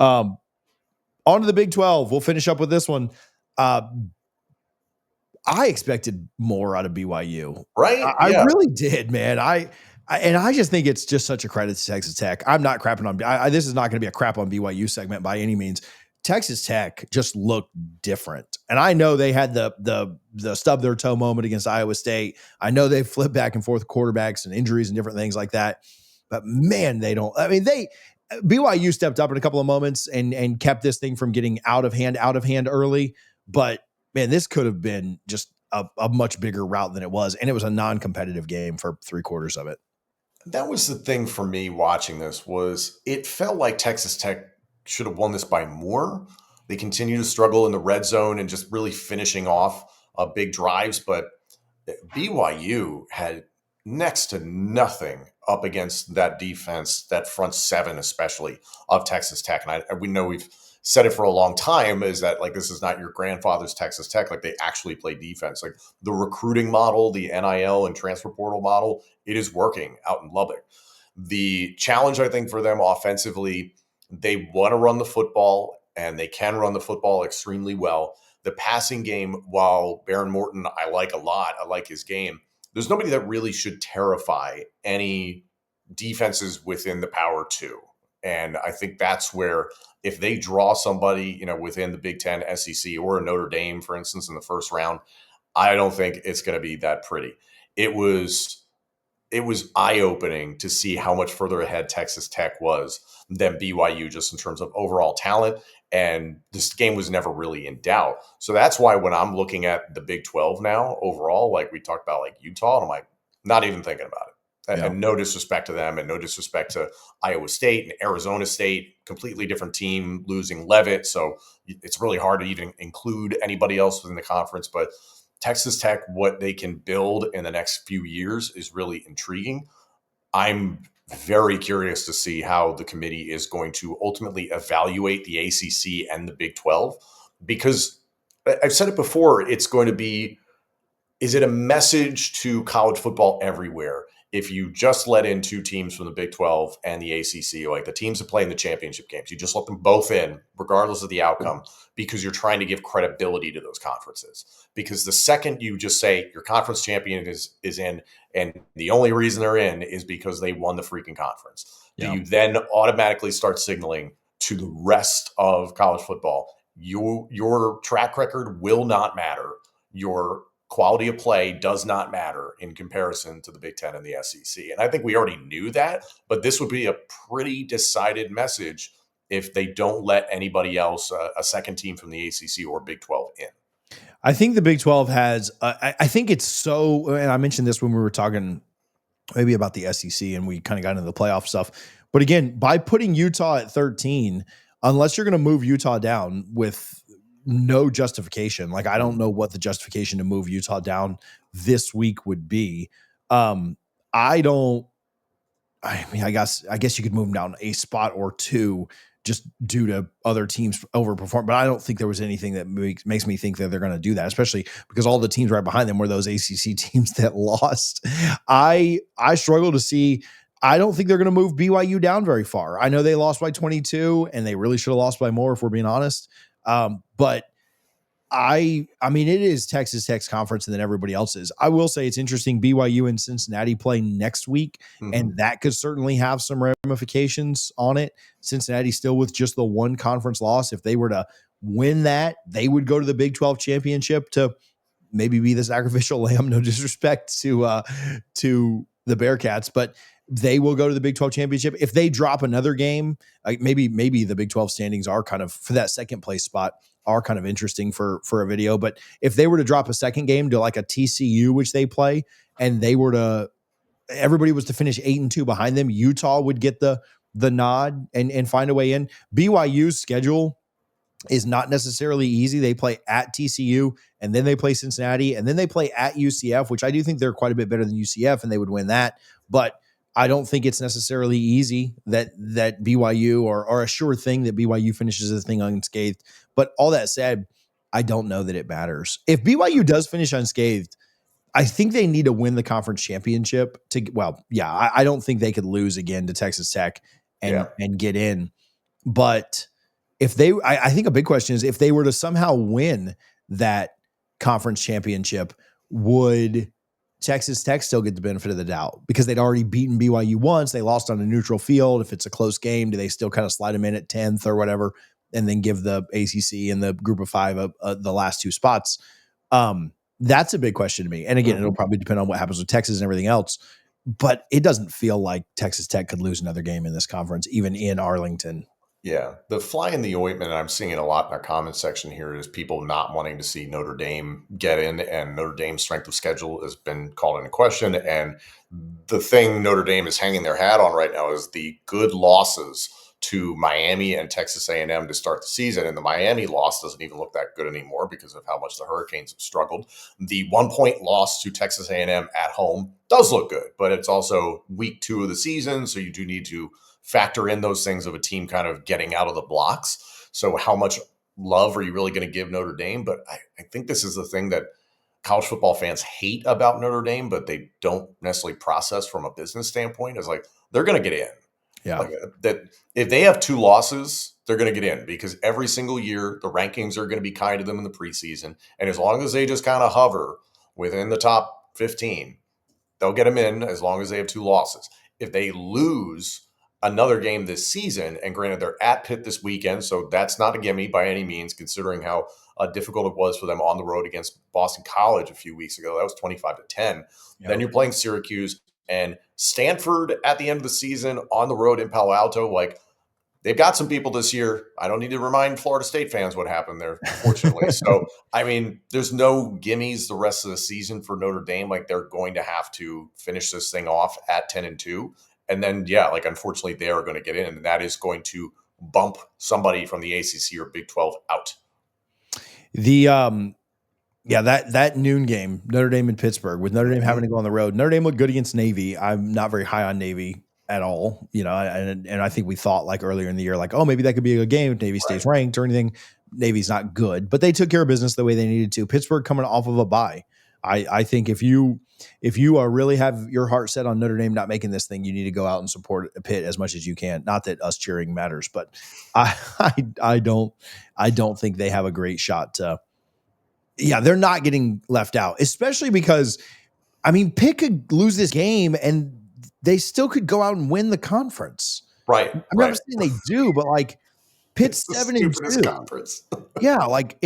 Um, on to the Big 12. We'll finish up with this one. I expected more out of BYU. Right? I really did, man. And I just think it's just such a credit to Texas Tech. I'm not crapping on this is not going to be a crap on BYU segment by any means. Texas Tech just looked different. And I know they had the stub their toe moment against Iowa State. I know they flipped back and forth quarterbacks and injuries and different things like that. But man, BYU stepped up in a couple of moments and kept this thing from getting out of hand early. But man, this could have been just a much bigger route than it was. And it was a non-competitive game for 3/4 of it. That was the thing for me watching this was it felt like Texas Tech should have won this by more. They continue to struggle in the red zone and just really finishing off big drives. But BYU had next to nothing up against that defense, that front seven, especially of Texas Tech. And we know we've said it for a long time is that like, this is not your grandfather's Texas Tech. Like they actually play defense, like the recruiting model, the NIL and transfer portal model, it is working out in Lubbock. The challenge, I think, for them offensively, they want to run the football and they can run the football extremely well. The passing game, while Baron Morton, I like a lot. I like his game. There's nobody that really should terrify any defenses within the Power Two. And I think that's where if they draw somebody, within the Big Ten, SEC, or a Notre Dame, for instance, in the first round, I don't think it's going to be that pretty. It was eye-opening to see how much further ahead Texas Tech was than BYU just in terms of overall talent. And this game was never really in doubt. So that's why when I'm looking at the Big 12 now overall, like we talked about like Utah, and I'm like, not even thinking about it. And no disrespect to them and no disrespect to Iowa State and Arizona State, completely different team losing Leavitt. So it's really hard to even include anybody else within the conference. But Texas Tech, what they can build in the next few years is really intriguing. I'm very curious to see how the committee is going to ultimately evaluate the ACC and the Big 12, because I've said it before, it's going to be, is it a message to college football everywhere if you just let in two teams from the Big 12 and the ACC, like the teams that play in the championship games, you just let them both in regardless of the outcome because you're trying to give credibility to those conferences? Because the second you just say your conference champion is in, and the only reason they're in is because they won the freaking conference, do you then automatically start signaling to the rest of college football, your track record will not matter, your quality of play does not matter in comparison to the Big Ten and the SEC? And I think we already knew that, but this would be a pretty decided message if they don't let anybody else, a second team from the ACC or Big 12 in. I think the Big 12 has, I think it's so, and I mentioned this when we were talking maybe about the SEC and we kind of got into the playoff stuff. But again, by putting Utah at 13, unless you're going to move Utah down with no justification, like I don't know what the justification to move Utah down this week would be. I guess you could move them down a spot or two just due to other teams overperform. But I don't think there was anything that makes me think that they're going to do that, especially because all the teams right behind them were those ACC teams that lost. I struggle to see. I don't think they're going to move BYU down very far. I know they lost by 22 and they really should have lost by more if we're being honest. But I mean, it is Texas Tech's conference and then everybody else's. I will say it's interesting. BYU and Cincinnati play next week, and that could certainly have some ramifications on it. Cincinnati still with just the one conference loss. If they were to win that, they would go to the Big 12 championship to maybe be the sacrificial lamb. No disrespect to the Bearcats, but they will go to the Big 12 championship. If they drop another game, like maybe the Big 12 standings are kind of for that second place spot are kind of interesting for a video. But if they were to drop a second game to like a TCU, which they play, and everybody was to finish 8-2 behind them, Utah would get the nod and find a way in. BYU's schedule is not necessarily easy. They play at TCU, and then they play Cincinnati, and then they play at UCF, which I do think they're quite a bit better than UCF, and they would win that. But I don't think it's necessarily easy that BYU or a sure thing that BYU finishes the thing unscathed. But all that said, I don't know that it matters. If BYU does finish unscathed, I think they need to win the conference championship I don't think they could lose again to Texas Tech and get in. But if they, I think a big question is if they were to somehow win that conference championship, would Texas Tech still get the benefit of the doubt because they'd already beaten BYU once? They lost on a neutral field. If it's a close game, do they still kind of slide them in at 10th or whatever, and then give the ACC and the group of five the last two spots? That's a big question to me. And again, it'll probably depend on what happens with Texas and everything else. But it doesn't feel like Texas Tech could lose another game in this conference, even in Arlington. Yeah, the fly in the ointment, and I'm seeing it a lot in our comment section here, is people not wanting to see Notre Dame get in, and Notre Dame's strength of schedule has been called into question. And the thing Notre Dame is hanging their hat on right now is the good losses to Miami and Texas A&M to start the season. And the Miami loss doesn't even look that good anymore because of how much the Hurricanes have struggled. The 1-point loss to Texas A&M at home does look good, but it's also week 2 of the season, so you do need to factor in those things of a team kind of getting out of the blocks. So how much love are you really going to give Notre Dame? But I think this is the thing that college football fans hate about Notre Dame, but they don't necessarily process from a business standpoint, is like, they're going to get in. Yeah. Like that, if they have 2 losses, they're going to get in because every single year the rankings are going to be kind to them in the preseason. And as long as they just kind of hover within the top 15, they'll get them in as long as they have 2 losses. If they lose another game this season, and granted they're at Pitt this weekend, so that's not a gimme by any means, considering how difficult it was for them on the road against Boston College a few weeks ago. That was 25-10. Yeah. Then you're playing Syracuse and Stanford at the end of the season on the road in Palo Alto. Like, they've got some people this year. I don't need to remind Florida State fans what happened there, fortunately. So, I mean, there's no gimmies the rest of the season for Notre Dame. Like, they're going to have to finish this thing off at 10-2. And then, yeah, like, unfortunately, they are going to get in, and that is going to bump somebody from the ACC or Big 12 out. That noon game, Notre Dame and Pittsburgh, with Notre Dame having to go on the road. Notre Dame looked good against Navy. I'm not very high on Navy at all, and I think we thought like earlier in the year, like, oh, maybe that could be a good game if Navy stays ranked or anything. Navy's not good, but they took care of business the way they needed to. Pittsburgh coming off of a bye. I think if you really have your heart set on Notre Dame not making this thing, you need to go out and support Pitt as much as you can. Not that us cheering matters, but I don't think they have a great shot to. Yeah, they're not getting left out, especially because, I mean, Pitt could lose this game and they still could go out and win the conference. Right. I'm not saying they do, but like Pitt's 7-2 conference. Yeah, like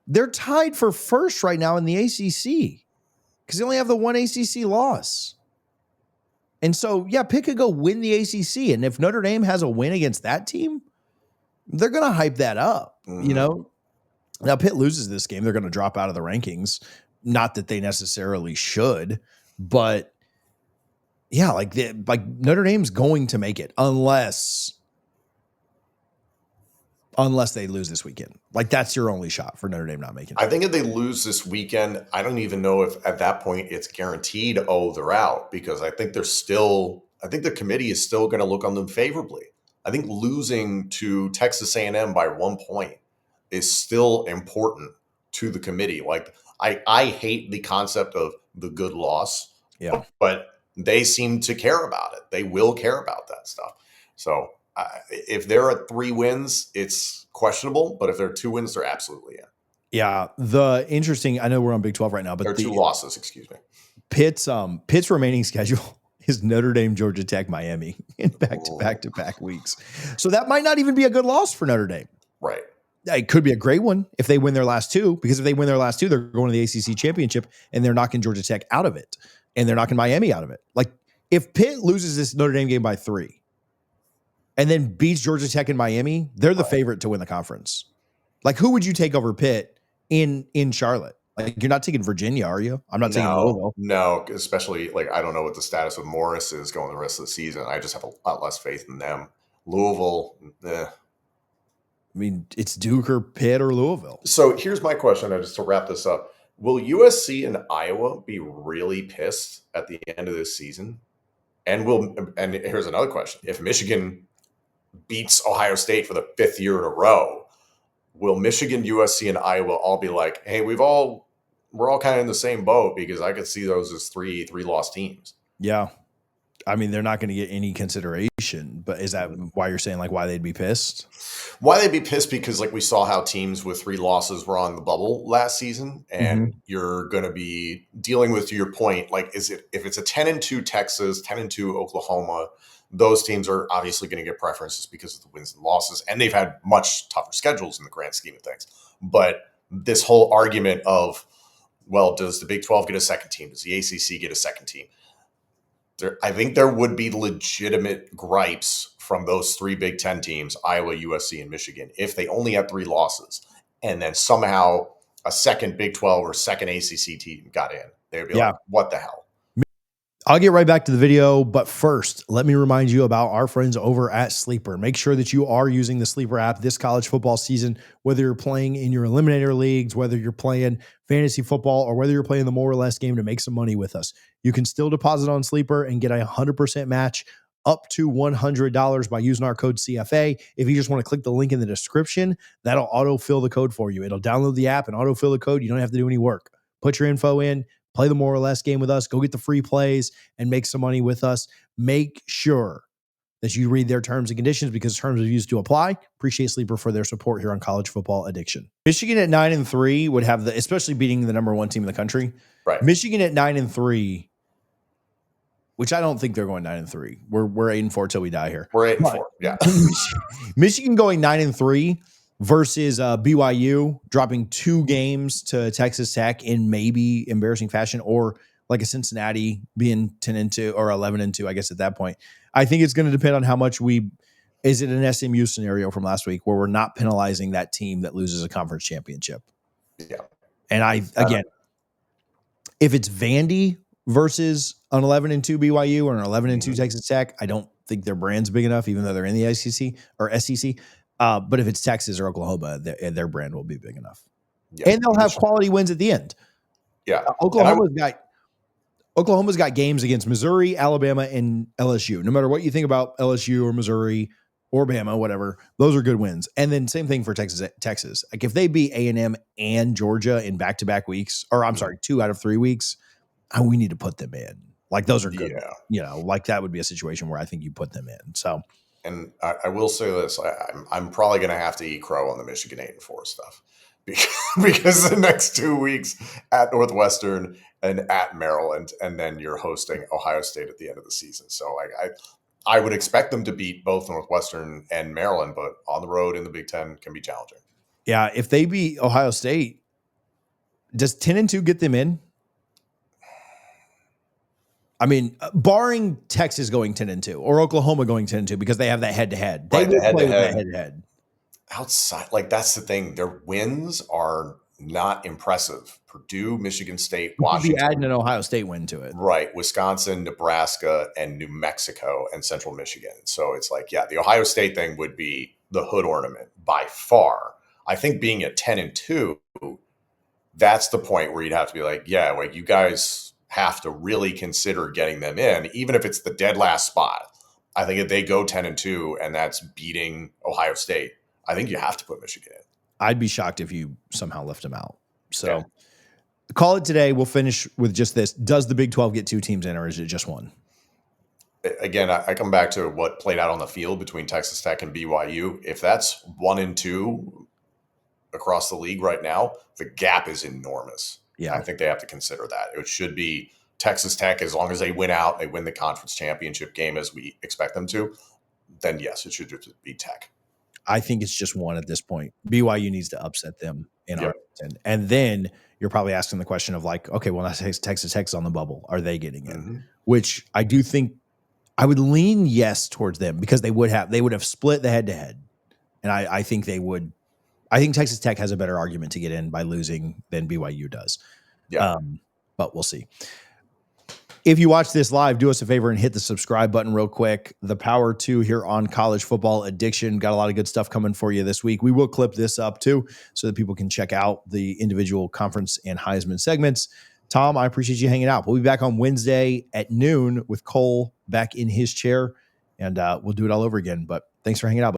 they're tied for first right now in the ACC because they only have the one ACC loss. And so, yeah, Pitt could go win the ACC. And if Notre Dame has a win against that team, they're going to hype that up, Now, Pitt loses this game, they're going to drop out of the rankings. Not that they necessarily should, but yeah, like Notre Dame's going to make it unless they lose this weekend. Like, that's your only shot for Notre Dame not making it. I think if they lose this weekend, I don't even know if at that point it's guaranteed, oh, they're out, because I think the committee is still going to look on them favorably. I think losing to Texas A&M by 1 point is still important to the committee. Like, I hate the concept of the good loss, but they seem to care about it. They will care about that stuff. So if they're at 3 wins, it's questionable, but if they're 2 wins, they're absolutely in. Yeah. I know we're on Big 12 right now, but there are 2 losses, excuse me. Pitt's remaining schedule is Notre Dame, Georgia Tech, Miami in back-to-back weeks. So that might not even be a good loss for Notre Dame. Right. It could be a great one if they win their last 2, because if they win their last 2, they're going to the ACC championship and they're knocking Georgia Tech out of it and they're knocking Miami out of it. Like, if Pitt loses this Notre Dame game by 3 and then beats Georgia Tech and Miami, they're the favorite to win the conference. Like, who would you take over Pitt in Charlotte? Like, you're not taking Virginia, are you? I'm not taking Louisville. No, especially, like, I don't know what the status of Morris is going the rest of the season. I just have a lot less faith in them. Louisville, I mean, it's Duke or Pitt or Louisville. So here's my question, just to wrap this up. Will USC and Iowa be really pissed at the end of this season? And here's another question. If Michigan beats Ohio State for the 5th year in a row, will Michigan, USC, and Iowa all be like, hey, we're all kind of in the same boat, because I could see those as three lost teams? Yeah. I mean, they're not going to get any consideration, but is that why you're saying like why they'd be pissed? Why they'd be pissed because like we saw how teams with 3 losses were on the bubble last season, and you're going to be dealing with, to your point, like if it's a 10-2 Texas, 10-2 Oklahoma, those teams are obviously going to get preferences because of the wins and losses, and they've had much tougher schedules in the grand scheme of things. But this whole argument of, well, does the Big 12 get a second team? Does the ACC get a second team? I think there would be legitimate gripes from those 3 Big 10 teams, Iowa, USC, and Michigan, if they only had 3 losses and then somehow a second Big 12 or second ACC team got in. They'd be like, what the hell? I'll get right back to the video, but first, let me remind you about our friends over at Sleeper. Make sure that you are using the Sleeper app this college football season, whether you're playing in your eliminator leagues, whether you're playing fantasy football, or whether you're playing the more or less game to make some money with us. You can still deposit on Sleeper and get a 100% match up to $100 by using our code CFA. If you just want to click the link in the description, that'll autofill the code for you. It'll download the app and autofill the code. You don't have to do any work. Put your info in, play the more or less game with us, go get the free plays and make some money with us. Make sure that you read their terms and conditions because terms of use do apply. Appreciate Sleeper for their support here on College Football Addiction. Michigan at 9-3 would have especially beating the number 1 team in the country. Right. Michigan at 9-3, which I don't think they're going 9-3. We're 8-4 till we die here. We're 8-4. Yeah. Michigan going 9-3 versus BYU dropping 2 games to Texas Tech in maybe embarrassing fashion, or like a Cincinnati being 10-2 or 11-2, I guess at that point. I think it's going to depend on how much is it an SMU scenario from last week where we're not penalizing that team that loses a conference championship. Yeah. And if it's Vandy versus an 11-2 BYU or an 11-2 Texas Tech, I don't think their brand's big enough, even though they're in the SEC or SEC. But if it's Texas or Oklahoma, their brand will be big enough. Yeah. And they'll have quality wins at the end. Yeah. Oklahoma's got games against Missouri, Alabama, and LSU. No matter what you think about LSU or Missouri or Bama, whatever, those are good wins. And then same thing for Texas. Like if they beat A&M and Georgia in back-to-back weeks, or I'm sorry, 2 out of 3 weeks, we need to put them in. Like those are good. Yeah. You know, like that would be a situation where I think you put them in. So. And I will say this, I'm probably going to have to eat crow on the Michigan 8-4 stuff because the next 2 weeks at Northwestern and at Maryland, and then you're hosting Ohio State at the end of the season. So I would expect them to beat both Northwestern and Maryland, but on the road in the Big Ten can be challenging. Yeah, if they beat Ohio State, does 10-2 get them in? I mean, barring Texas going 10-2 or Oklahoma going 10-2 because they have that head-to-head. They will play with that head-to-head. Outside, like that's the thing. Their wins are not impressive. Purdue, Michigan State, Washington. Be adding an Ohio State win to it. Right. Wisconsin, Nebraska, and New Mexico, and Central Michigan. So it's like, yeah, the Ohio State thing would be the hood ornament by far. I think being at 10-2, that's the point where you'd have to be like, yeah, like you guys have to really consider getting them in, even if it's the dead last spot. I think if they go 10-2 and that's beating Ohio State, I think you have to put Michigan in. I'd be shocked if you somehow left them out. So call it today. We'll finish with just this. Does the Big 12 get 2 teams in, or is it just 1? Again, I come back to what played out on the field between Texas Tech and BYU. If that's 1-2 across the league right now, the gap is enormous. Yeah, I think they have to consider that. It should be Texas Tech, as long as they win out, they win the conference championship game as we expect them to, then yes, it should just be Tech. I think it's just 1 at this point. BYU needs to upset them in Arlington. And then you're probably asking the question of like, okay, well, now Texas Tech's on the bubble. Are they getting in? Which I do think I would lean yes towards them because they would have split the head-to-head. And I think they would. I think Texas Tech has a better argument to get in by losing than BYU does. Yeah. But we'll see. If you watch this live, do us a favor and hit the subscribe button real quick. The Power 2 here on College Football Addiction. Got a lot of good stuff coming for you this week. We will clip this up too so that people can check out the individual conference and Heisman segments. Tom, I appreciate you hanging out. We'll be back on Wednesday at noon with Cole back in his chair, and we'll do it all over again. But thanks for hanging out.